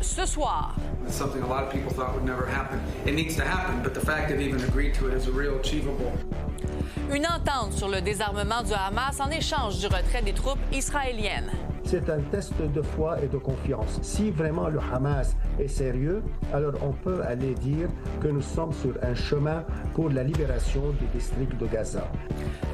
ce soir. It's something a lot of people thought would never happen. It needs to happen, but the fact they've even agreed to it is a real achievable. Une entente sur le désarmement du Hamas en échange du retrait des troupes israéliennes. C'est un test de foi et de confiance. Si vraiment le Hamas est sérieux, alors on peut aller dire que nous sommes sur un chemin pour la libération du district de Gaza.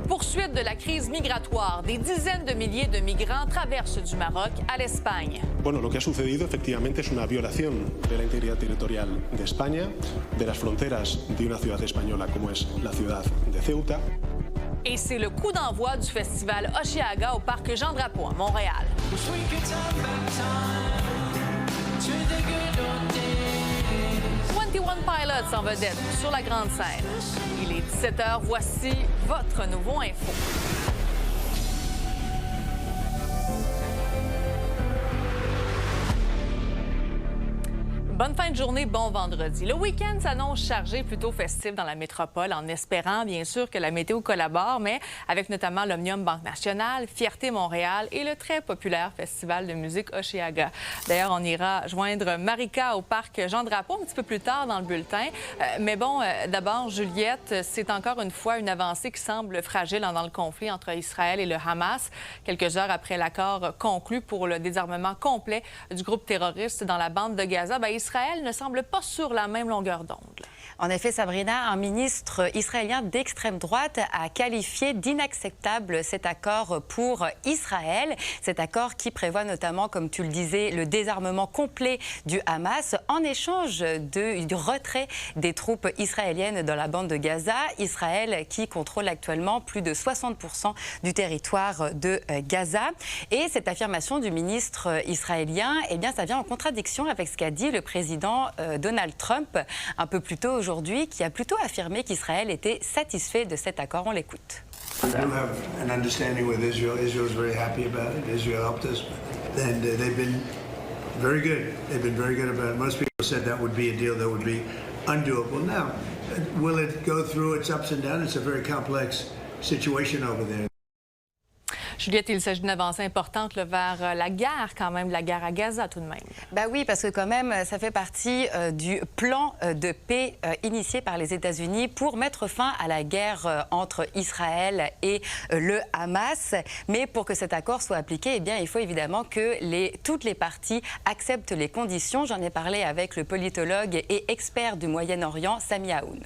Poursuite de la crise migratoire, des dizaines de milliers de migrants traversent du Maroc à l'Espagne. Bueno, lo que ha sucedido efectivamente es una violación de la integridad territorial de España, de las fronteras de una ciudad española como es la ciudad de Ceuta. Et c'est le coup d'envoi du festival Osheaga au parc Jean-Drapeau à Montréal. 21 Pilots en vedette sur la grande scène. Il est 17h, voici votre nouveau info. Bonne fin de journée, bon vendredi. Le week-end s'annonce chargé, plutôt festif dans la métropole, en espérant bien sûr que la météo collabore, mais avec notamment l'Omnium Banque Nationale, Fierté Montréal et le très populaire festival de musique Osheaga. D'ailleurs, on ira joindre Marika au parc Jean-Drapeau un petit peu plus tard dans le bulletin. Mais bon, d'abord, Juliette, c'est encore une fois une avancée qui semble fragile dans le conflit entre Israël et le Hamas. Quelques heures après l'accord conclu pour le désarmement complet du groupe terroriste dans la bande de Gaza, Israël ne semble pas sur la même longueur d'onde. En effet, Sabrina, un ministre israélien d'extrême droite a qualifié d'inacceptable cet accord pour Israël. Cet accord qui prévoit notamment, comme tu le disais, le désarmement complet du Hamas en échange du retrait des troupes israéliennes dans la bande de Gaza. Israël qui contrôle actuellement plus de 60% du territoire de Gaza. Et cette affirmation du ministre israélien, eh bien, ça vient en contradiction avec ce qu'a dit le président Donald Trump un peu plus tôt aujourd'hui, qui a plutôt affirmé qu'Israël était satisfait de cet accord. On l'écoute. We do have an understanding with Israel. Israel is very happy about it. Israel helped us, and they've been very good. They've been very good about it. Most people said that would be a deal that would be undoable. Now, will it go through its ups and downs? It's a very complex situation over there. Juliette, il s'agit d'une avancée importante là, vers la guerre, quand même, la guerre à Gaza tout de même. Ben oui, parce que quand même, ça fait partie du plan de paix initié par les États-Unis pour mettre fin à la guerre entre Israël et le Hamas. Mais pour que cet accord soit appliqué, eh bien, il faut évidemment que toutes les parties acceptent les conditions. J'en ai parlé avec le politologue et expert du Moyen-Orient, Sami Aoun.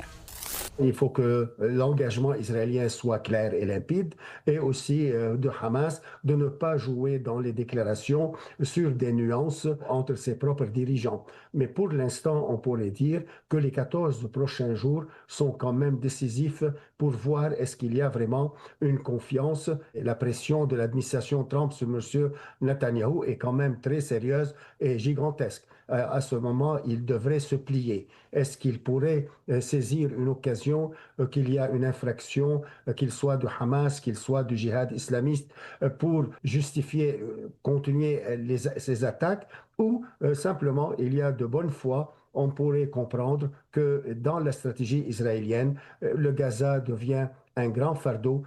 Il faut que l'engagement israélien soit clair et limpide et aussi de Hamas de ne pas jouer dans les déclarations sur des nuances entre ses propres dirigeants. Mais pour l'instant, on pourrait dire que les 14 prochains jours sont quand même décisifs pour voir est-ce qu'il y a vraiment une confiance. Et la pression de l'administration Trump sur M. Netanyahou est quand même très sérieuse et gigantesque. À ce moment, il devrait se plier. Est-ce qu'il pourrait saisir une occasion qu'il y a une infraction, qu'il soit du Hamas, qu'il soit du djihad islamiste, pour justifier, continuer ces attaques, ou simplement il y a de bonne foi, on pourrait comprendre que dans la stratégie israélienne, le Gaza devient un grand fardeau.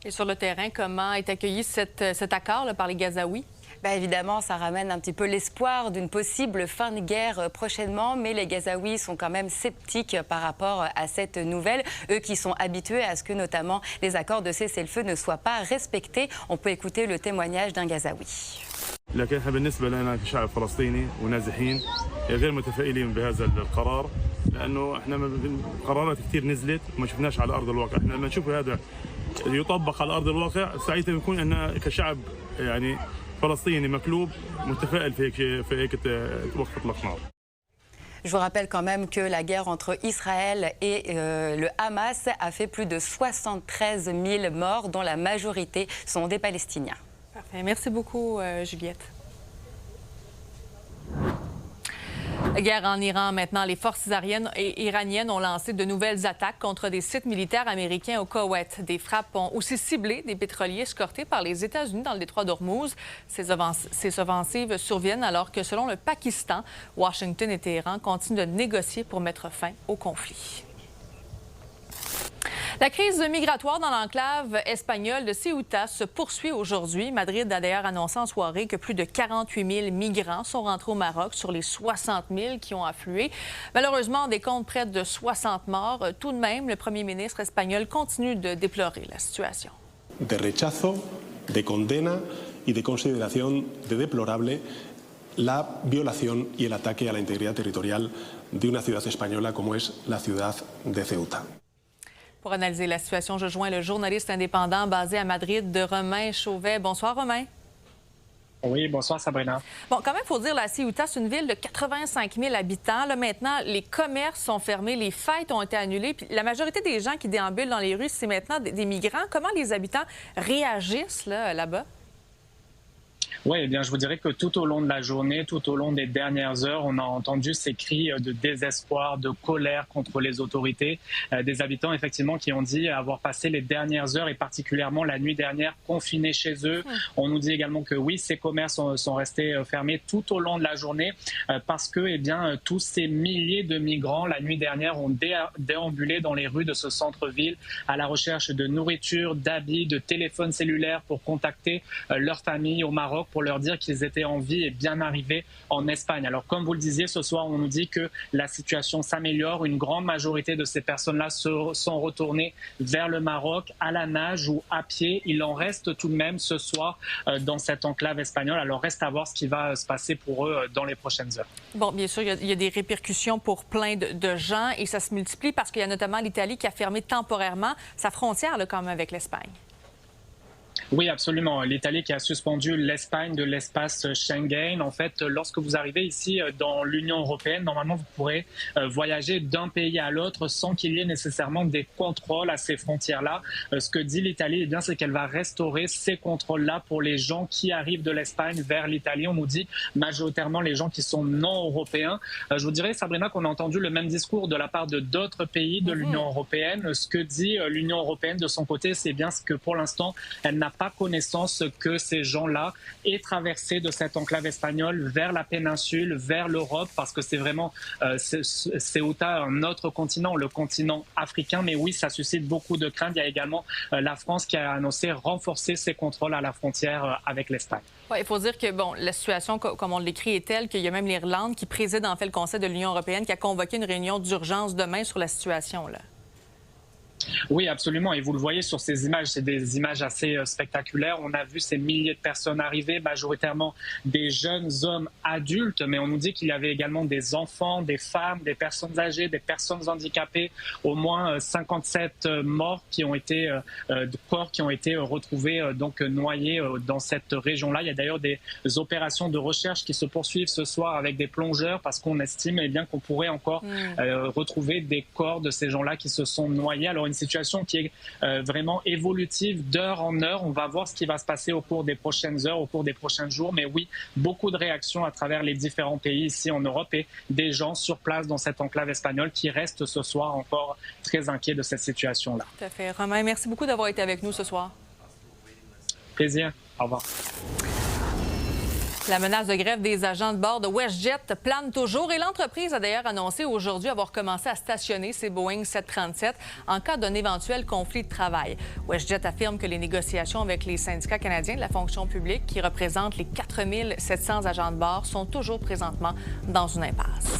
Et sur le terrain, comment est accueilli cet accord là, par les Gazaouis? Ben évidemment, ça ramène un petit peu l'espoir d'une possible fin de guerre prochainement, mais les Gazaouis sont quand même sceptiques par rapport à cette nouvelle, eux qui sont habitués à ce que notamment les accords de cessez-le-feu ne soient pas respectés. On peut écouter le témoignage d'un Gazaoui. لكن احنا بالنسبه لنا كشعب فلسطيني ونازحين غير متفائلين بهذا القرار لانه احنا قرارات كثير نزلت وما شفناش على ارض الواقع، احنا لما نشوف هذا يطبق على ارض الواقع ساعتها بنكون احنا كشعب يعني فلسطيني مكلوب متفائل في هيك وقت اطلاق نار. Je vous rappelle quand même que la guerre entre Israël et le Hamas a fait plus de 73 000 morts, dont la majorité sont des Palestiniens. Parfait. Merci beaucoup, Juliette. Guerre en Iran maintenant. Les forces iraniennes ont lancé de nouvelles attaques contre des sites militaires américains au Koweït. Des frappes ont aussi ciblé des pétroliers escortés par les États-Unis dans le détroit d'Ormuz. Ces offensives surviennent alors que, selon le Pakistan, Washington et Téhéran continuent de négocier pour mettre fin au conflit. La crise migratoire dans l'enclave espagnole de Ceuta se poursuit aujourd'hui. Madrid a d'ailleurs annoncé en soirée que plus de 48 000 migrants sont rentrés au Maroc sur les 60 000 qui ont afflué. Malheureusement, on décompte près de 60 morts. Tout de même, le premier ministre espagnol continue de déplorer la situation. De rechazo, de condena y de consideración de deplorable la violación y el ataque a la integridad territorial de una ciudad española como es la ciudad de Ceuta. Pour analyser la situation, je joins le journaliste indépendant basé à Madrid, de Romain Chauvet. Bonsoir, Romain. Oui, bonsoir, Sabrina. Bon, quand même, il faut dire, la Ceuta, c'est une ville de 85 000 habitants. Là, maintenant, les commerces sont fermés, les fêtes ont été annulées. Puis la majorité des gens qui déambulent dans les rues, c'est maintenant des migrants. Comment les habitants réagissent là-bas? Oui, eh bien, je vous dirais que tout au long de la journée, tout au long des dernières heures, on a entendu ces cris de désespoir, de colère contre les autorités. Des habitants, effectivement, qui ont dit avoir passé les dernières heures et particulièrement la nuit dernière confinés chez eux. On nous dit également que oui, ces commerces sont restés fermés tout au long de la journée parce que, eh bien, tous ces milliers de migrants, la nuit dernière, ont déambulé dans les rues de ce centre-ville à la recherche de nourriture, d'habits, de téléphones cellulaires pour contacter leur famille au Maroc, pour leur dire qu'ils étaient en vie et bien arrivés en Espagne. Alors, comme vous le disiez, ce soir, on nous dit que la situation s'améliore. Une grande majorité de ces personnes-là sont retournées vers le Maroc à la nage ou à pied. Il en reste tout de même ce soir dans cette enclave espagnole. Alors, reste à voir ce qui va se passer pour eux dans les prochaines heures. Bon, bien sûr, il y a des répercussions pour plein de gens et ça se multiplie parce qu'il y a notamment l'Italie qui a fermé temporairement sa frontière là, quand même avec l'Espagne. Oui, absolument. L'Italie qui a suspendu l'Espagne de l'espace Schengen. En fait, lorsque vous arrivez ici dans l'Union européenne, normalement, vous pourrez voyager d'un pays à l'autre sans qu'il y ait nécessairement des contrôles à ces frontières-là. Ce que dit l'Italie, eh bien, c'est qu'elle va restaurer ces contrôles-là pour les gens qui arrivent de l'Espagne vers l'Italie. On nous dit majoritairement les gens qui sont non européens. Je vous dirais, Sabrina, qu'on a entendu le même discours de la part de d'autres pays de l'Union européenne. Ce que dit l'Union européenne de son côté, c'est bien ce que pour l'instant, elle n'a pas connaissance que ces gens-là aient traversé de cette enclave espagnole vers la péninsule, vers l'Europe, parce que c'est vraiment Ceuta, un autre continent, le continent africain. Mais oui, ça suscite beaucoup de craintes. Il y a également la France qui a annoncé renforcer ses contrôles à la frontière avec l'Espagne. Ouais, il faut dire que bon, la situation, comme on l'écrit, est telle qu'il y a même l'Irlande qui préside en fait le Conseil de l'Union européenne qui a convoqué une réunion d'urgence demain sur la situation là. Oui, absolument. Et vous le voyez sur ces images, c'est des images assez spectaculaires. On a vu ces milliers de personnes arriver, majoritairement des jeunes hommes adultes, mais on nous dit qu'il y avait également des enfants, des femmes, des personnes âgées, des personnes handicapées. Au moins 57 morts qui ont été, corps qui ont été retrouvés, donc noyés dans cette région-là. Il y a d'ailleurs des opérations de recherche qui se poursuivent ce soir avec des plongeurs parce qu'on estime bien qu'on pourrait encore retrouver des corps de ces gens-là qui se sont noyés. Alors, une situation qui est vraiment évolutive d'heure en heure. On va voir ce qui va se passer au cours des prochaines heures, au cours des prochains jours. Mais oui, beaucoup de réactions à travers les différents pays ici en Europe et des gens sur place dans cette enclave espagnole qui restent ce soir encore très inquiets de cette situation-là. Tout à fait. Romain, merci beaucoup d'avoir été avec nous ce soir. Plaisir. Au revoir. La menace de grève des agents de bord de WestJet plane toujours et l'entreprise a d'ailleurs annoncé aujourd'hui avoir commencé à stationner ses Boeing 737 en cas d'un éventuel conflit de travail. WestJet affirme que les négociations avec les syndicats canadiens de la fonction publique, qui représentent les 4 700 agents de bord, sont toujours présentement dans une impasse.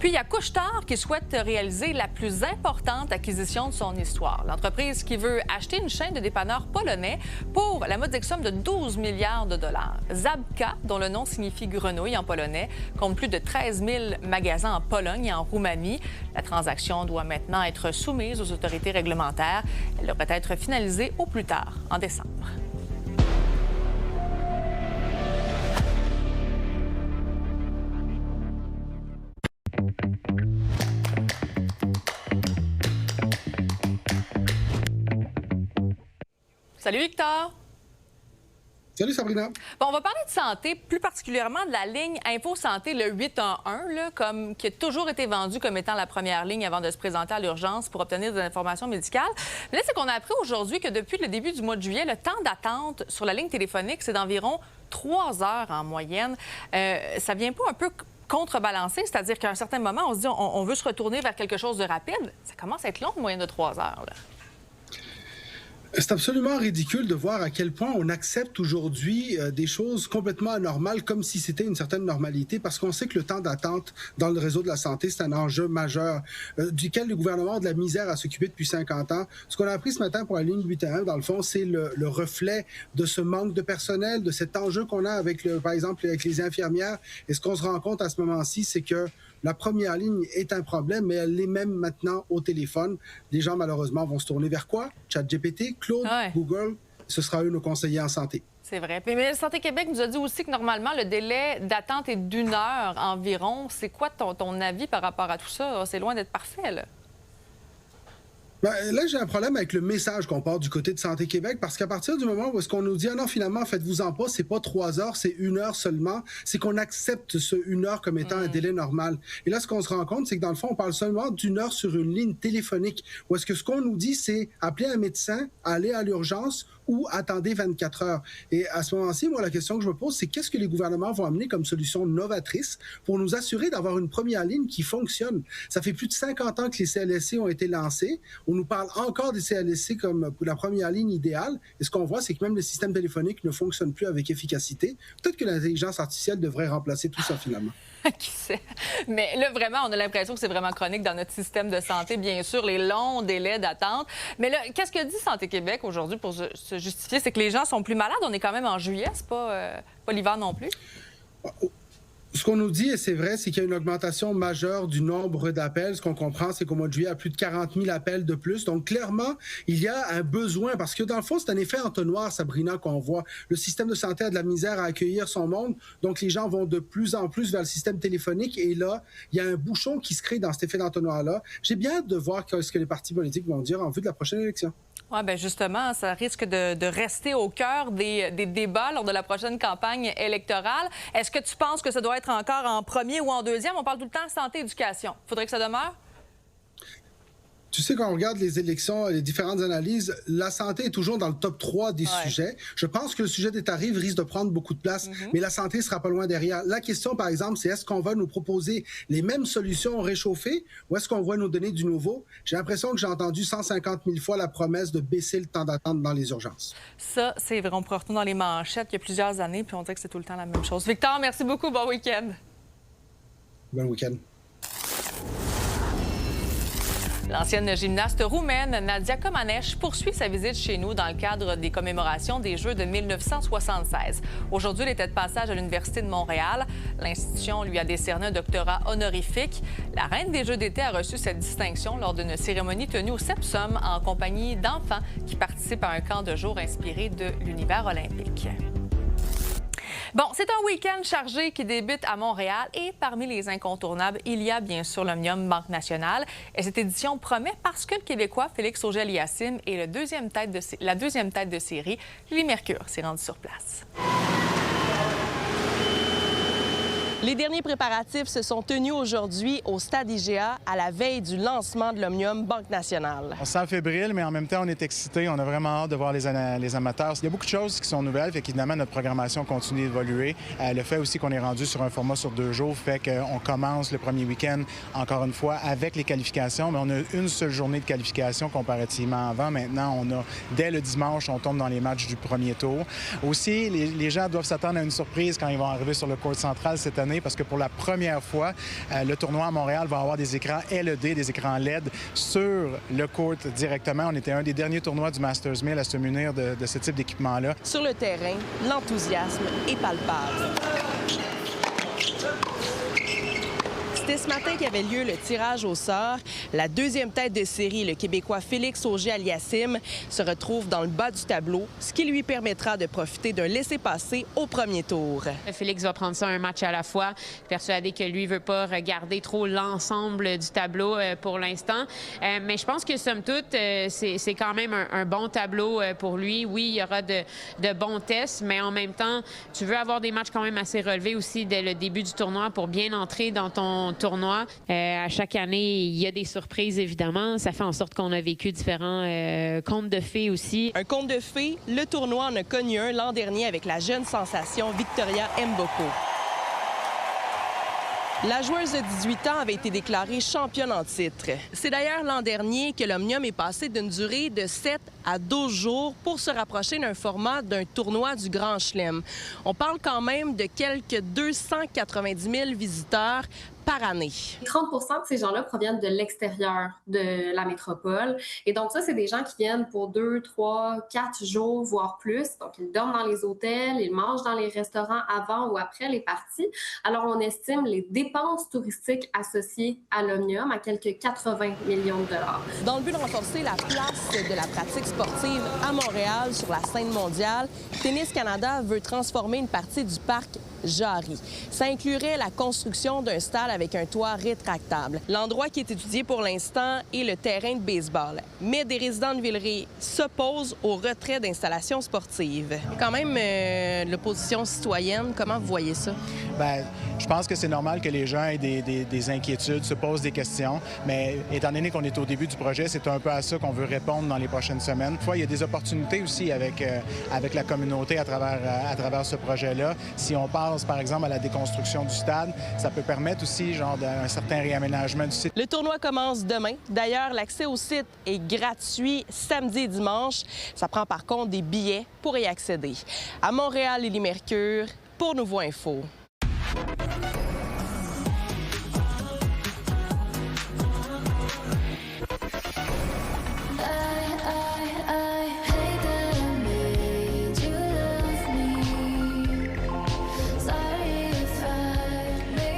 Puis, il y a Couche-Tard qui souhaite réaliser la plus importante acquisition de son histoire. L'entreprise qui veut acheter une chaîne de dépanneurs polonais pour la modique somme de 12 milliards de dollars. Zabka, dont le nom signifie grenouille en polonais, compte plus de 13 000 magasins en Pologne et en Roumanie. La transaction doit maintenant être soumise aux autorités réglementaires. Elle devrait être finalisée au plus tard en décembre. Salut Victor! Salut Sabrina! Bon, on va parler de santé, plus particulièrement de la ligne Info Santé, le 811, là, qui a toujours été vendue comme étant la première ligne avant de se présenter à l'urgence pour obtenir des informations médicales. Mais là, c'est qu'on a appris aujourd'hui que depuis le début du mois de juillet, le temps d'attente sur la ligne téléphonique, c'est d'environ 3 heures en moyenne. Ça vient pas un peu contrebalancer, c'est-à-dire qu'à un certain moment, on se dit on veut se retourner vers quelque chose de rapide. Ça commence à être long, une moyenne de 3 heures, là. C'est absolument ridicule de voir à quel point on accepte aujourd'hui des choses complètement anormales comme si c'était une certaine normalité, parce qu'on sait que le temps d'attente dans le réseau de la santé, c'est un enjeu majeur duquel le gouvernement a de la misère à s'occuper depuis 50 ans. Ce qu'on a appris ce matin pour la ligne 8-1, dans le fond, c'est le reflet de ce manque de personnel, de cet enjeu qu'on a avec, par exemple, avec les infirmières. Et ce qu'on se rend compte à ce moment-ci, c'est que la première ligne est un problème, mais elle l'est même maintenant au téléphone. Les gens, malheureusement, vont se tourner vers quoi? ChatGPT, Claude, Google, ce sera eux nos conseillers en santé. C'est vrai. Mais Santé Québec nous a dit aussi que normalement, le délai d'attente est d'1 heure environ. C'est quoi ton avis par rapport à tout ça? C'est loin d'être parfait, là. Là, j'ai un problème avec le message qu'on porte du côté de Santé Québec, parce qu'à partir du moment où est-ce qu'on nous dit « Ah non, finalement, faites-vous-en pas, c'est pas 3 heures, c'est 1 heure seulement », c'est qu'on accepte ce 1 heure comme étant un délai normal. Et là, ce qu'on se rend compte, c'est que dans le fond, on parle seulement d'1 heure sur une ligne téléphonique, où est-ce que ce qu'on nous dit, c'est appeler un médecin, aller à l'urgence ou attendez 24 heures. Et à ce moment-ci, moi, la question que je me pose, c'est qu'est-ce que les gouvernements vont amener comme solution novatrice pour nous assurer d'avoir une première ligne qui fonctionne? Ça fait plus de 50 ans que les CLSC ont été lancés. On nous parle encore des CLSC comme la première ligne idéale. Et ce qu'on voit, c'est que même le système téléphonique ne fonctionne plus avec efficacité. Peut-être que l'intelligence artificielle devrait remplacer tout ça, finalement. Qui sait? Mais là, vraiment, on a l'impression que c'est vraiment chronique dans notre système de santé, bien sûr, les longs délais d'attente. Mais là, qu'est-ce que dit Santé Québec aujourd'hui pour se justifier? C'est que les gens sont plus malades. On est quand même en juillet, c'est pas l'hiver non plus. Ce qu'on nous dit, et c'est vrai, c'est qu'il y a une augmentation majeure du nombre d'appels. Ce qu'on comprend, c'est qu'au mois de juillet, il y a plus de 40 000 appels de plus. Donc, clairement, il y a un besoin, parce que dans le fond, c'est un effet entonnoir, Sabrina, qu'on voit. Le système de santé a de la misère à accueillir son monde. Donc, les gens vont de plus en plus vers le système téléphonique. Et là, il y a un bouchon qui se crée dans cet effet d'entonnoir-là. J'ai bien hâte de voir ce que les partis politiques vont dire en vue de la prochaine élection. Oui, bien justement, ça risque de rester au cœur des débats lors de la prochaine campagne électorale. Est-ce que tu penses que ça doit être encore en premier ou en deuxième? On parle tout le temps santé-éducation. Faudrait que ça demeure? Tu sais, quand on regarde les élections, les différentes analyses, la santé est toujours dans le top 3 des sujets. Je pense que le sujet des tarifs risque de prendre beaucoup de place, mais la santé sera pas loin derrière. La question, par exemple, c'est est-ce qu'on va nous proposer les mêmes solutions réchauffées ou est-ce qu'on va nous donner du nouveau? J'ai l'impression que j'ai entendu 150 000 fois la promesse de baisser le temps d'attente dans les urgences. Ça, c'est vrai. On peut retourner dans les manchettes il y a plusieurs années, puis on dirait que c'est tout le temps la même chose. Victor, merci beaucoup. Bon week-end. Bon week-end. L'ancienne gymnaste roumaine Nadia Comaneci poursuit sa visite chez nous dans le cadre des commémorations des Jeux de 1976. Aujourd'hui, elle était de passage à l'Université de Montréal. L'institution lui a décerné un doctorat honorifique. La reine des Jeux d'été a reçu cette distinction lors d'une cérémonie tenue au Sepsum en compagnie d'enfants qui participent à un camp de jour inspiré de l'univers olympique. Bon, c'est un week-end chargé qui débute à Montréal et parmi les incontournables, il y a bien sûr l'Omnium Banque Nationale. Et cette édition promet parce que le Québécois Félix Auger-Aliassime est la deuxième tête de série. Lily Mercure s'est rendue sur place. Les derniers préparatifs se sont tenus aujourd'hui au Stade IGA à la veille du lancement de l'Omnium Banque Nationale. On se sent fébrile, mais en même temps, on est excité. On a vraiment hâte de voir les amateurs. Il y a beaucoup de choses qui sont nouvelles, fait qu'évidemment, notre programmation continue d'évoluer. Le fait aussi qu'on est rendu sur un format sur 2 jours fait qu'on commence le premier week-end, encore une fois, avec les qualifications, mais on a une seule journée de qualification comparativement avant. Maintenant, dès le dimanche, on tombe dans les matchs du premier tour. Aussi, les gens doivent s'attendre à une surprise quand ils vont arriver sur le court central cette année, parce que pour la première fois, le tournoi à Montréal va avoir des écrans LED, des écrans LED sur le court directement. On était un des derniers tournois du Masters 1000 à se munir de ce type d'équipement-là. Sur le terrain, l'enthousiasme est palpable. C'était ce matin qu'avait lieu le tirage au sort. La deuxième tête de série, le Québécois Félix Auger-Aliassime, se retrouve dans le bas du tableau, ce qui lui permettra de profiter d'un laissez-passer au premier tour. Félix va prendre ça un match à la fois, persuadé que lui ne veut pas regarder trop l'ensemble du tableau pour l'instant. Mais je pense que, somme toute, c'est quand même un bon tableau pour lui. Oui, il y aura de bons tests, mais en même temps, tu veux avoir des matchs quand même assez relevés aussi dès le début du tournoi pour bien entrer dans ton tournoi. À chaque année, il y a des surprises, évidemment. Ça fait en sorte qu'on a vécu différents contes de fées aussi. Un conte de fées, le tournoi en a connu un l'an dernier avec la jeune sensation Victoria Mboko. La joueuse de 18 ans avait été déclarée championne en titre. C'est d'ailleurs l'an dernier que l'Omnium est passé d'une durée de 7 à 12 jours pour se rapprocher d'un format d'un tournoi du Grand Chelem. On parle quand même de quelques 290 000 visiteurs par année. 30 % de ces gens-là proviennent de l'extérieur de la métropole. Et donc ça, c'est des gens qui viennent pour 2, 3, 4 jours, voire plus. Donc, ils dorment dans les hôtels, ils mangent dans les restaurants avant ou après les parties. Alors, on estime les dépenses touristiques associées à l'Omnium à quelques 80 millions de dollars. Dans le but de renforcer la place de la pratique sportive à Montréal sur la scène mondiale, Tennis Canada veut transformer une partie du parc Jarry. Ça inclurait la construction d'un stade avec un toit rétractable. L'endroit qui est étudié pour l'instant est le terrain de baseball. Mais des résidents de Villeray s'opposent au retrait d'installations sportives. Quand même, l'opposition citoyenne, comment vous voyez ça? Bien, je pense que c'est normal que les gens aient des inquiétudes, se posent des questions. Mais étant donné qu'on est au début du projet, c'est un peu à ça qu'on veut répondre dans les prochaines semaines. Toutefois, il y a des opportunités aussi avec la communauté à travers ce projet-là. Si on pense, par exemple, à la déconstruction du stade, ça peut permettre aussi un certain réaménagement du site. Le tournoi commence demain. D'ailleurs, l'accès au site est gratuit samedi et dimanche. Ça prend par contre des billets pour y accéder. À Montréal, Lily Mercure, pour Nouveau Info.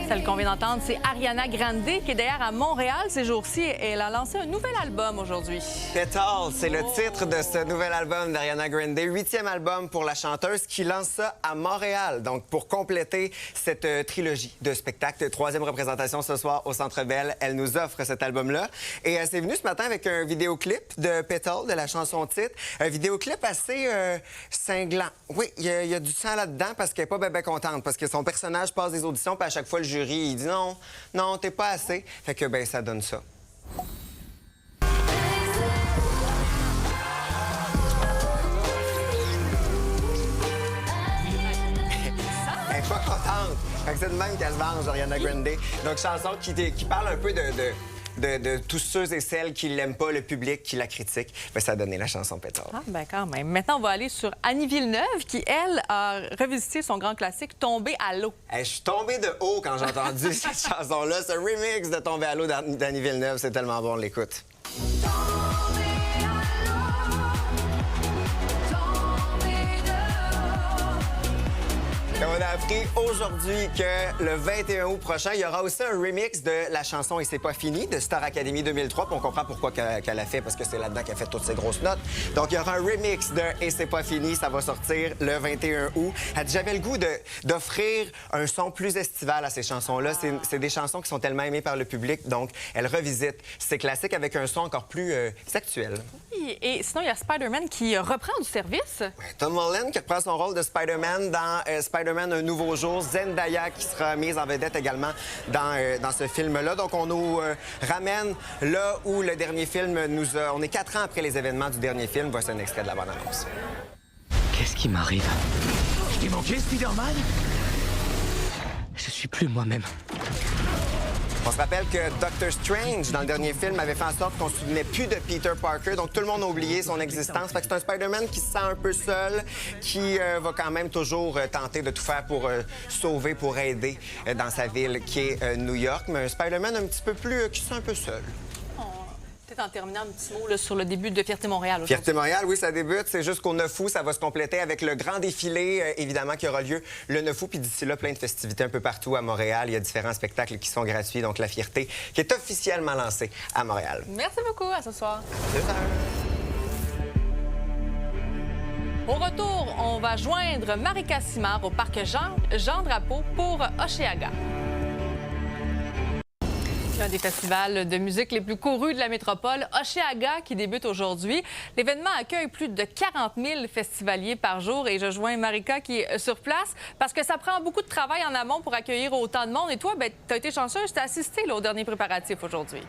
Celle qu'on vient d'entendre, c'est Ariana Grande, qui est d'ailleurs à Montréal ces jours-ci. Elle a lancé un nouvel album aujourd'hui. Petal, c'est le titre de ce nouvel album d'Ariana Grande, 8e album pour la chanteuse qui lance ça à Montréal. Donc, pour compléter cette trilogie de spectacles, 3e représentation ce soir au Centre Bell, elle nous offre cet album-là. Et elle s'est venue ce matin avec un vidéoclip de Petal, de la chanson titre. Un vidéoclip assez cinglant. Oui, il y a du sang là-dedans parce qu'elle n'est pas bien contente, parce que son personnage passe des auditions, puis à chaque fois, le jury, il dit non, t'es pas assez. Fait que, ben, ça donne ça. Elle est pas contente. Fait que c'est de même qu'elle se venge, Ariana Grande. Donc, chanson qui parle un peu de tous ceux et celles qui l'aiment pas, le public qui la critique. Ben, ça a donné la chanson Petal. Ah, ben quand même. Maintenant, on va aller sur Annie Villeneuve, qui, elle, a revisité son grand classique « Tombé à l'eau ». Hey, je suis tombé de haut quand j'ai entendu cette chanson-là. Ce remix de Tombé à l'eau d'Annie Villeneuve, c'est tellement bon, on l'écoute. On a appris aujourd'hui que le 21 août prochain, il y aura aussi un remix de la chanson « Et c'est pas fini » de Star Academy 2003. Puis on comprend pourquoi qu'elle a fait, parce que c'est là-dedans qu'elle fait toutes ses grosses notes. Donc, il y aura un remix de « Et c'est pas fini ». Ça va sortir le 21 août. Elle dit « J'avais le goût d'offrir un son plus estival à ces chansons-là. C'est des chansons qui sont tellement aimées par le public. Donc, elle revisite ces classiques avec un son encore plus actuel. » Oui, et sinon, il y a Spider-Man qui reprend du service. Ouais, Tom Holland qui reprend son rôle de Spider-Man dans Spider-Man Un nouveau jour. Zendaya qui sera mise en vedette également dans ce film-là. Donc, on nous ramène là où le dernier film nous a... On est 4 ans après les événements du dernier film. Voici un extrait de la bande-annonce. Qu'est-ce qui m'arrive? Je t'ai manqué, Spider-Man? Je suis plus moi-même. On se rappelle que Doctor Strange, dans le dernier film, avait fait en sorte qu'on ne se souvenait plus de Peter Parker. Donc, tout le monde a oublié son existence. Fait que c'est un Spider-Man qui se sent un peu seul, qui va quand même toujours tenter de tout faire pour sauver, pour aider dans sa ville qui est New York. Mais un Spider-Man un petit peu plus... qui se sent un peu seul. Peut-être en terminant un petit mot là, sur le début de Fierté Montréal. Fierté Montréal, oui, ça débute. C'est jusqu'au 9 août. Ça va se compléter avec le grand défilé, évidemment, qui aura lieu le 9 août. Puis d'ici là, plein de festivités un peu partout à Montréal. Il y a différents spectacles qui sont gratuits. Donc, la Fierté qui est officiellement lancée à Montréal. Merci beaucoup. À ce soir. Au retour, on va joindre Marika Simard au parc Jean Drapeau pour Hochelaga. Un des festivals de musique les plus courus de la métropole, Hochelaga, qui débute aujourd'hui. L'événement accueille plus de 40 000 festivaliers par jour et je joins Marika qui est sur place parce que ça prend beaucoup de travail en amont pour accueillir autant de monde. Et toi, tu as été chanceuse, tu as assisté là, au dernier préparatif aujourd'hui.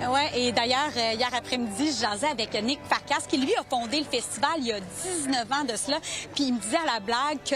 Oui, et d'ailleurs, hier après-midi, je jasais avec Nick Farkas, qui lui a fondé le festival il y a 19 ans de cela. Puis il me disait à la blague que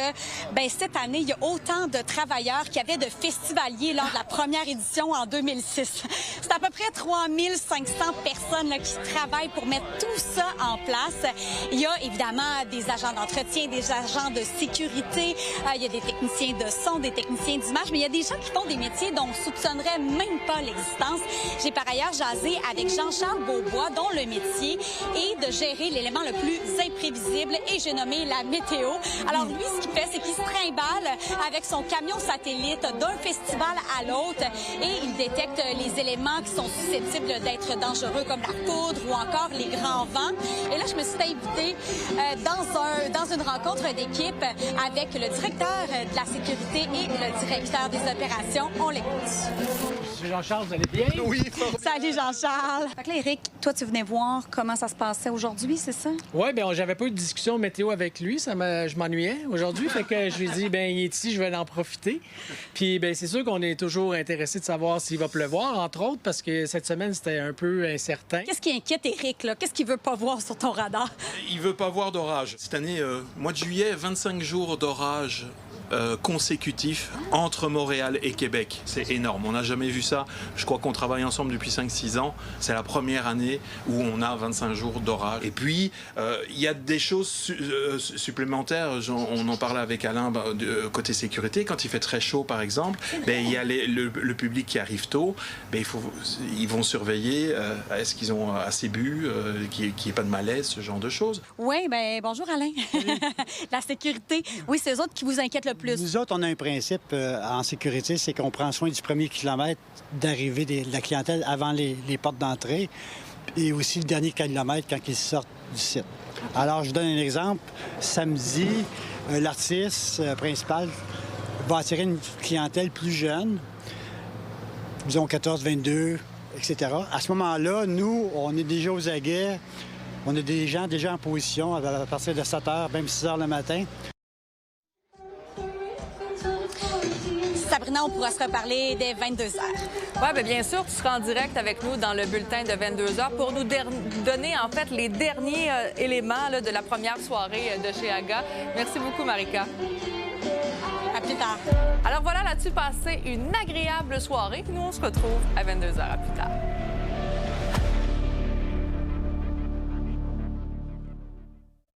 cette année, il y a autant de travailleurs qu'il y avait de festivaliers lors de la première édition en 2006. C'est à peu près 3500 personnes là, qui travaillent pour mettre tout ça en place. Il y a évidemment des agents d'entretien, des agents de sécurité, il y a des techniciens de son, des techniciens d'image, mais il y a des gens qui font des métiers dont on soupçonnerait même pas l'existence. J'ai par ailleurs jasé avec Jean-Charles Beaubois, dont le métier est de gérer l'élément le plus imprévisible, et j'ai nommé la météo. Alors lui, ce qu'il fait, c'est qu'il se trimballe avec son camion satellite d'un festival à l'autre et il détecte les éléments qui sont susceptibles d'être dangereux, comme la poudre ou encore les grands vents. Et là, je me suis invitée dans une rencontre d'équipe avec le directeur de la sécurité et le directeur des opérations. On l'écoute. Monsieur Jean-Charles, vous allez bien? Oui. Salut Jean-Charles. Fait que là, Éric, toi, tu venais voir comment ça se passait aujourd'hui, c'est ça? Oui, bien, j'avais pas eu de discussion météo avec lui. Je m'ennuyais aujourd'hui. Fait que je lui ai dit, bien, il est ici, je vais en profiter. Puis, bien, c'est sûr qu'on est toujours intéressé de savoir s'il va pleuvoir, entre autres, parce que cette semaine, c'était un peu incertain. Qu'est-ce qui inquiète Éric, là? Qu'est-ce qu'il veut pas voir sur ton radar? Il veut pas voir d'orage. Cette année, mois de juillet, 25 jours d'orage consécutifs entre Montréal et Québec. C'est énorme. On n'a jamais vu ça. Je crois qu'on travaille ensemble depuis 5-6 ans. C'est la première année où on a 25 jours d'orage. Et puis, il y a des choses supplémentaires. On en parlait avec Alain côté sécurité. Quand il fait très chaud, par exemple, il y a le public qui arrive tôt. Ils vont surveiller. Est-ce qu'ils ont assez bu, qu'il n'y ait pas de malaise, ce genre de choses. Oui, bien, bonjour Alain. La sécurité, oui, c'est eux autres qui vous inquiètent le plus. Nous autres, on a un principe en sécurité, c'est qu'on prend soin du premier kilomètre d'arrivée de la clientèle avant les portes d'entrée et aussi le dernier kilomètre quand ils sortent du site. Alors, je vous donne un exemple. Samedi, l'artiste principal va attirer une clientèle plus jeune, disons 14, 22, etc. À ce moment-là, nous, on est déjà aux aguets. On a des gens déjà en position à partir de 7 h, même 6 h le matin. Sabrina, on pourra se reparler dès 22 h. Oui, bien sûr, tu seras en direct avec nous dans le bulletin de 22 h pour nous donner, en fait, les derniers éléments là, de la première soirée de chez AGA. Merci beaucoup, Marika. À plus tard. Alors voilà, là-dessus, passez une agréable soirée. Puis nous, on se retrouve à 22 h. À plus tard.